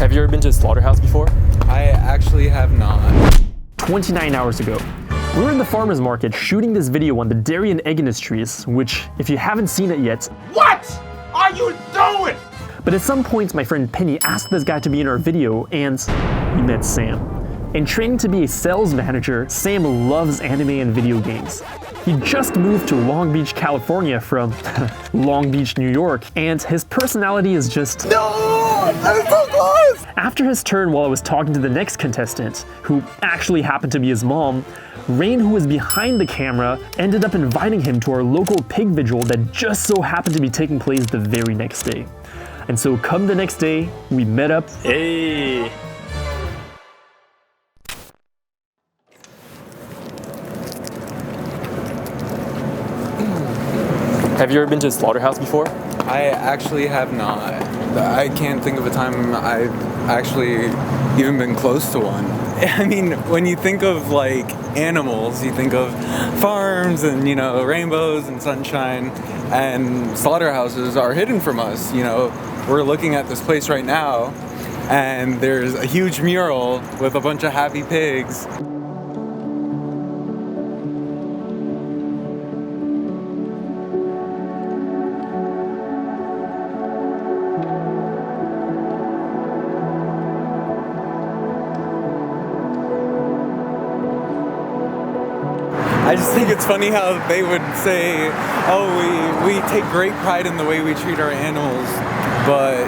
Have you ever been to a Slaughterhouse before? I actually have not. 29 hours ago, we were in the farmer's market shooting this video on the dairy and egg industries, which, if you haven't seen it yet, What are you doing? but at some point my friend Penny asked this guy to be in our video, and we met Sam. In training to be a sales manager, Sam loves anime and video games. He just moved to Long Beach, California from Long Beach, New York, and his personality is just... No! That was so close! After his turn, while I was talking to the next contestant, who actually happened to be his mom, Rain, who was behind the camera, ended up inviting him to our local pig vigil that just so happened to be taking place the very next day. And so come the next day, we met up. Hey! Have you ever been to a Slaughterhouse before? I actually have not. I can't think of a time I've actually even been close to one. I mean, when you think of like animals, you think of farms and, you know, rainbows and sunshine, and slaughterhouses are hidden from us. You know, we're looking at this place right now and there's a huge mural with a bunch of happy pigs. I just think it's funny how they would say, oh, we take great pride in the way we treat our animals, but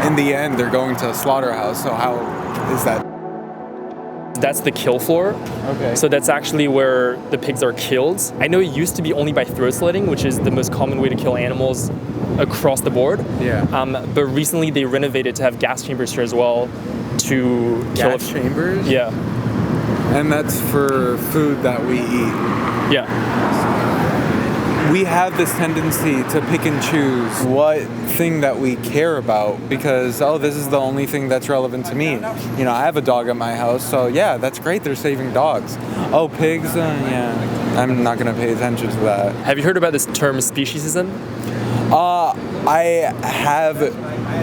in the end, they're going to a slaughterhouse, so how is that? That's the kill floor. Okay. So that's actually where the pigs are killed. I know it used to be only by throat slitting, which is the most common way to kill animals across the board. Yeah. But recently they renovated to have gas chambers here as well to kill. Gas chambers? Yeah. And that's for food that we eat. Yeah. We have this tendency to pick and choose what thing that we care about because, oh, this is the only thing that's relevant to me. You know, I have a dog at my house, so yeah, that's great, they're saving dogs. Oh, pigs? Yeah, I'm not going to pay attention to that. Have you heard about this term speciesism? I have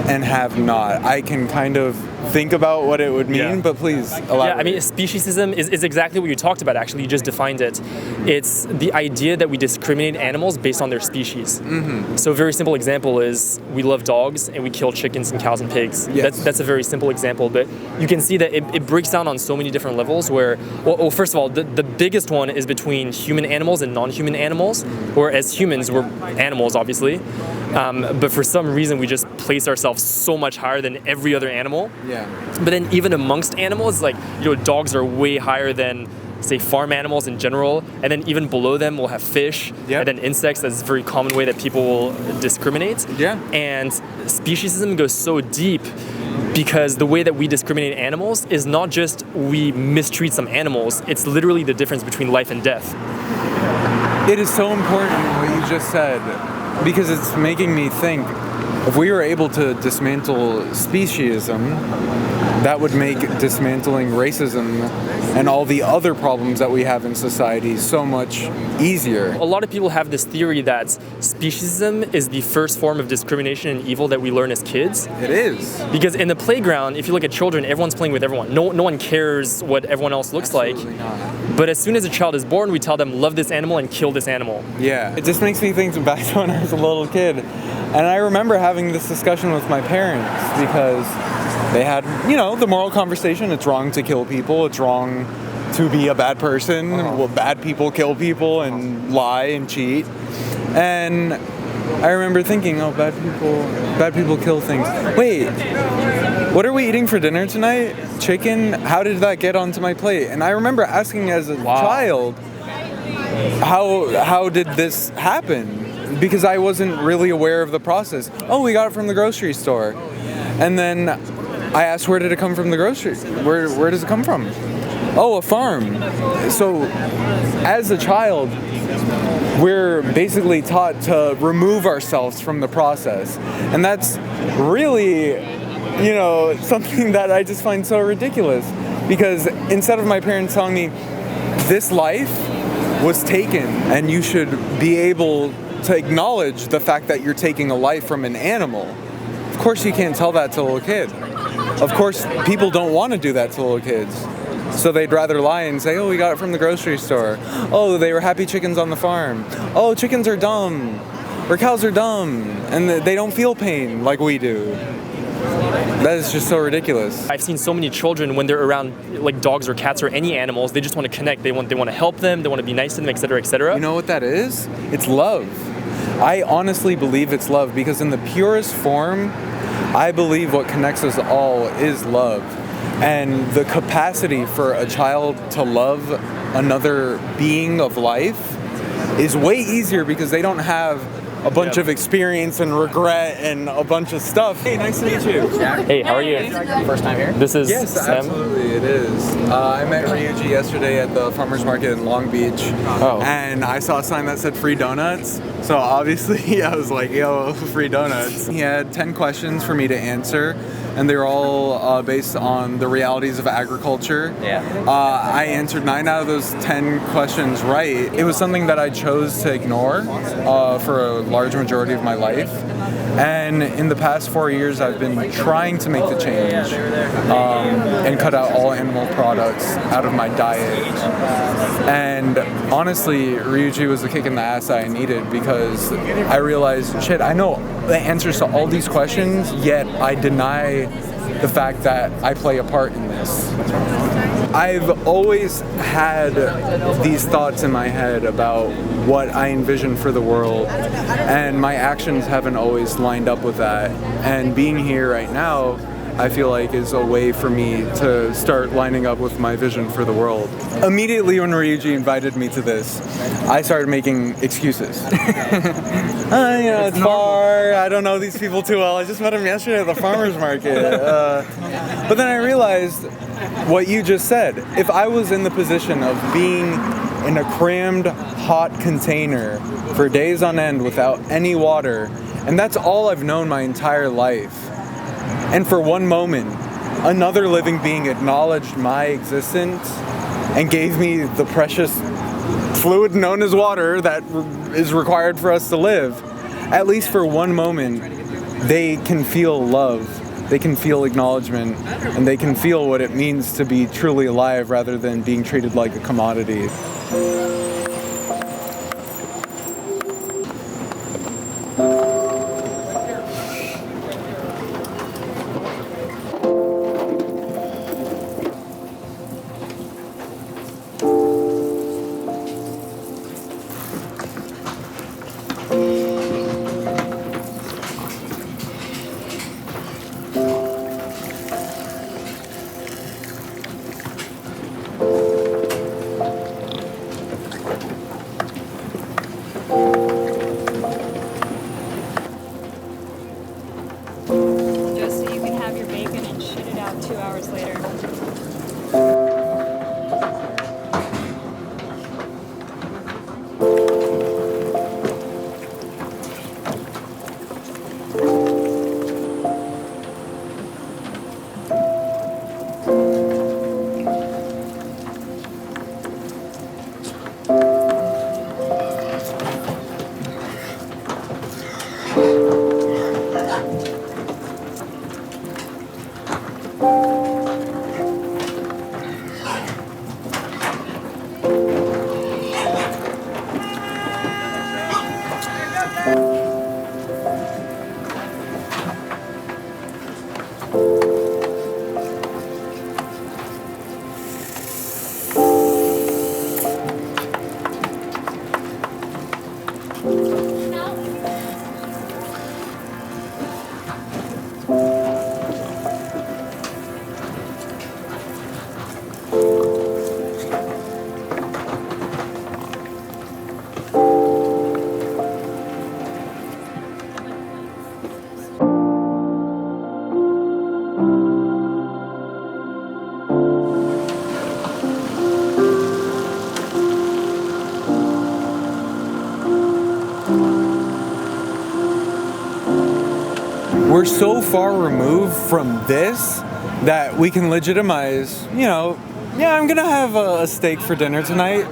and have not. I can kind of think about what it would mean, Yeah. but please elaborate. Yeah, I mean, speciesism is exactly what you talked about, actually. You just defined it. It's the idea that we discriminate animals based on their species. Mm-hmm. So a very simple example is we love dogs and we kill chickens and cows and pigs. Yes. That's a very simple example, but you can see that it breaks down on so many different levels where, well first of all, the biggest one is between human animals and non-human animals, where as humans, we're animals, obviously. But for some reason, we just place ourselves so much higher than every other animal. Yeah. But then even amongst animals, like, you know, dogs are way higher than, say, farm animals in general. And then even below them, we'll have fish. Yep. And then insects. That's a very common way that people will discriminate. Yeah. And speciesism goes so deep because the way that we discriminate animals is not just we mistreat some animals. It's literally the difference between life and death. It is so important what you just said, because it's making me think, if we were able to dismantle speciesism, that would make dismantling racism and all the other problems that we have in society so much easier. A lot of people have this theory that speciesism is the first form of discrimination and evil that we learn as kids. It is. Because in the playground, if you look at children, everyone's playing with everyone. No one cares what everyone else looks Absolutely like. not. But as soon as a child is born, we tell them, love this animal and kill this animal. Yeah. It just makes me think back to when I was a little kid. And I remember having this discussion with my parents because they had, you know, the moral conversation. It's wrong to kill people. It's wrong to be a bad person. Well, bad people kill people and lie and cheat. And I remember thinking, oh, bad people kill things. Wait, what are we eating for dinner tonight? Chicken? How did that get onto my plate? And I remember asking as a child, how did this happen? Because I wasn't really aware of the process. Oh, we got it from the grocery store. And then I asked, where did it come from the grocery? Where does it come from? Oh, a farm. So as a child, we're basically taught to remove ourselves from the process. And that's really, you know, something that I just find so ridiculous. Because instead of my parents telling me, this life was taken and you should be able to acknowledge the fact that you're taking a life from an animal, Of course you can't tell that to a little kid. Of course people don't want to do that to little kids. So they'd rather lie and say, oh, we got it from the grocery store. Oh, they were happy chickens on the farm. Oh, chickens are dumb. Or cows are dumb. And they don't feel pain like we do. That is just so ridiculous. I've seen so many children when they're around like dogs or cats or any animals, they just want to connect. They want to help them. They want to be nice to them, etc., etc. You know what that is? It's love. I honestly believe it's love because in the purest form, I believe what connects us all is love. And the capacity for a child to love another being of life is way easier because they don't have a bunch of experience and regret and a bunch of stuff. Hey, nice to meet you. Hey, how are you? First time here? This is Yes, Sam. absolutely, it is. I met Ryuji yesterday at the farmer's market in Long Beach, and I saw a sign that said free donuts. So obviously, I was like, yo, free donuts. He had 10 questions for me to answer, and they were all based on the realities of agriculture. I answered 9 out of those 10 questions right. It was something that I chose to ignore for a large majority of my life. And in the past 4 years, I've been trying to make the change and cut out all animal products out of my diet. And honestly, Ryuji was the kick in the ass that I needed because I realized, shit, I know the answers to all these questions, yet I deny the fact that I play a part in this. I've always had these thoughts in my head about what I envision for the world, and my actions haven't always lined up with that. And being here right now, I feel like is a way for me to start lining up with my vision for the world. Immediately when Ryuji invited me to this, I started making excuses. It's far, I don't know these people too well, I just met them yesterday at the farmer's market. But then I realized what you just said. If I was in the position of being in a crammed, hot container for days on end without any water, and that's all I've known my entire life, and for one moment, another living being acknowledged my existence and gave me the precious fluid known as water that is required for us to live, at least for one moment, they can feel love. They can feel acknowledgement, and they can feel what it means to be truly alive rather than being treated like a commodity. Just so you can have your bacon and shit it out 2 hours later. We're so far removed from this that we can legitimize, I'm gonna have a steak for dinner tonight,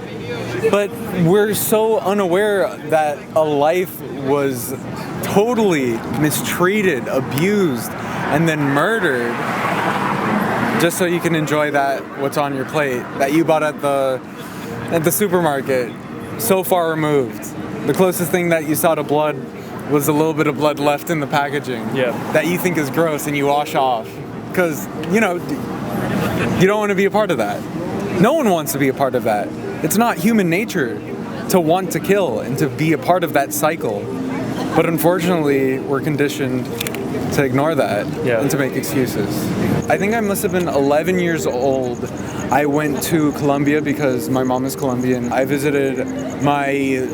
but we're so unaware that a life was totally mistreated, abused, and then murdered just so you can enjoy what's on your plate that you bought at the supermarket. So far removed. The closest thing that you saw to blood was a little bit of blood left in the packaging that you think is gross and you wash off because you don't want to be a part of that. No one wants to be a part of that. It's not human nature to want to kill and to be a part of that cycle. But unfortunately, we're conditioned to ignore that and to make excuses. I think I must have been 11 years old. I went to Colombia because my mom is Colombian. I visited my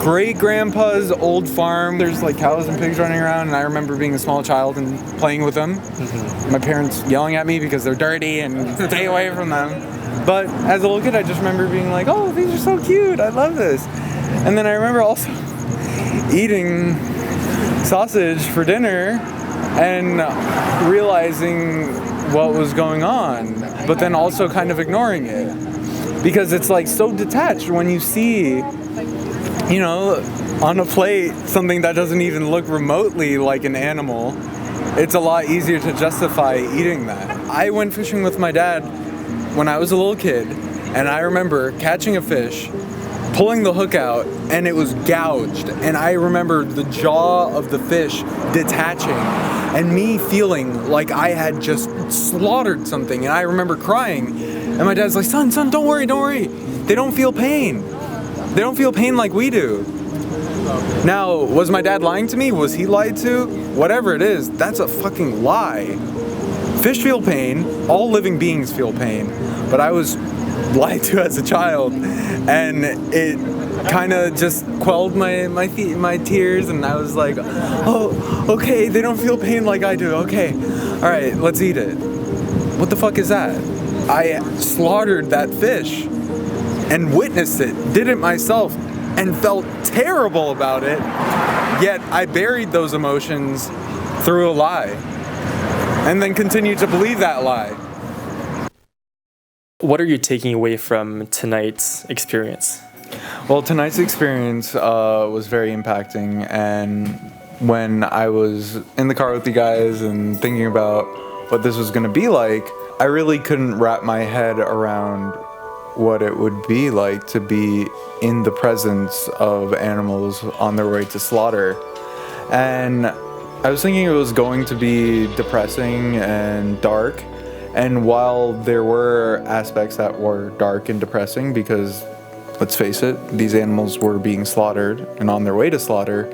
great-grandpa's old farm. There's like cows and pigs running around, and I remember being a small child and playing with them. My parents yelling at me because they're dirty and stay away from them. But as a little kid, I just remember being like, oh, these are so cute, I love this. And then I remember also eating sausage for dinner and realizing what was going on, but then also kind of ignoring it. Because it's like so detached when you see, on a plate, something that doesn't even look remotely like an animal. It's a lot easier to justify eating that. I went fishing with my dad when I was a little kid, and I remember catching a fish, pulling the hook out, and it was gouged. And I remember the jaw of the fish detaching and me feeling like I had just slaughtered something. And I remember crying, and my dad's like, son, don't worry. They don't feel pain. They don't feel pain like we do. Now, was my dad lying to me? Was he lied to? Whatever it is, that's a fucking lie. Fish feel pain, all living beings feel pain, but I was lied to as a child, and it kind of just quelled my tears, and I was like, oh, okay, they don't feel pain like I do, okay, all right, let's eat it. What the fuck is that? I slaughtered that fish and witnessed it, did it myself, and felt terrible about it, yet I buried those emotions through a lie. And then continue to believe that lie. What are you taking away from tonight's experience? Well, tonight's experience was very impacting, and when I was in the car with you guys and thinking about what this was going to be like, I really couldn't wrap my head around what it would be like to be in the presence of animals on their way to slaughter. And I was thinking it was going to be depressing and dark, and while there were aspects that were dark and depressing, because let's face it, these animals were being slaughtered and on their way to slaughter,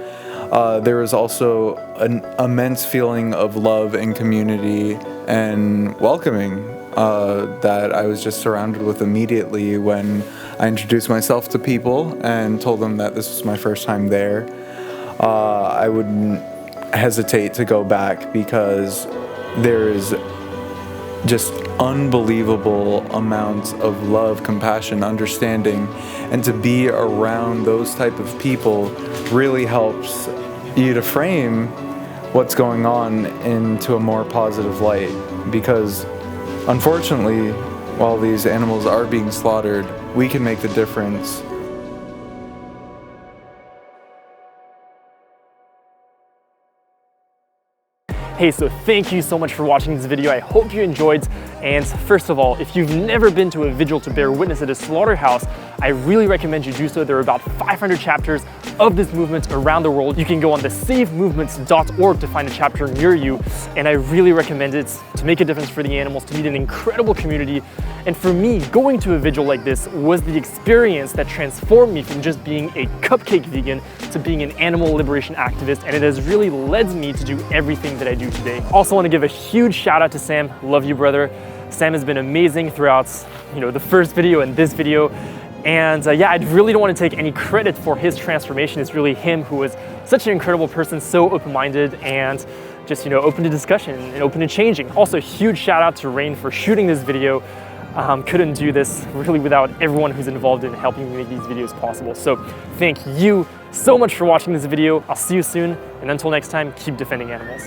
there was also an immense feeling of love and community and welcoming that I was just surrounded with immediately when I introduced myself to people and told them that this was my first time there. I wouldn't hesitate to go back because there is just unbelievable amounts of love, compassion, understanding, and to be around those type of people really helps you to frame what's going on into a more positive light, because unfortunately, while these animals are being slaughtered, we can make the difference. Hey, so thank you so much for watching this video. I hope you enjoyed. And first of all, if you've never been to a vigil to bear witness at a slaughterhouse, I really recommend you do so. There are about 500 chapters of this movement around the world. You can go on the savemovements.org to find a chapter near you. And I really recommend it to make a difference for the animals, to meet an incredible community. And for me, going to a vigil like this was the experience that transformed me from just being a cupcake vegan to being an animal liberation activist. And it has really led me to do everything that I do today. Also want to give a huge shout out to Sam. Love you, brother. Sam has been amazing throughout, the first video and this video. And yeah, I really don't want to take any credit for his transformation. It's really him who was such an incredible person, so open-minded and just, open to discussion and open to changing. Also, huge shout out to Rain for shooting this video. Couldn't do this really without everyone who's involved in helping me make these videos possible. So thank you so much for watching this video. I'll see you soon. And until next time, keep defending animals.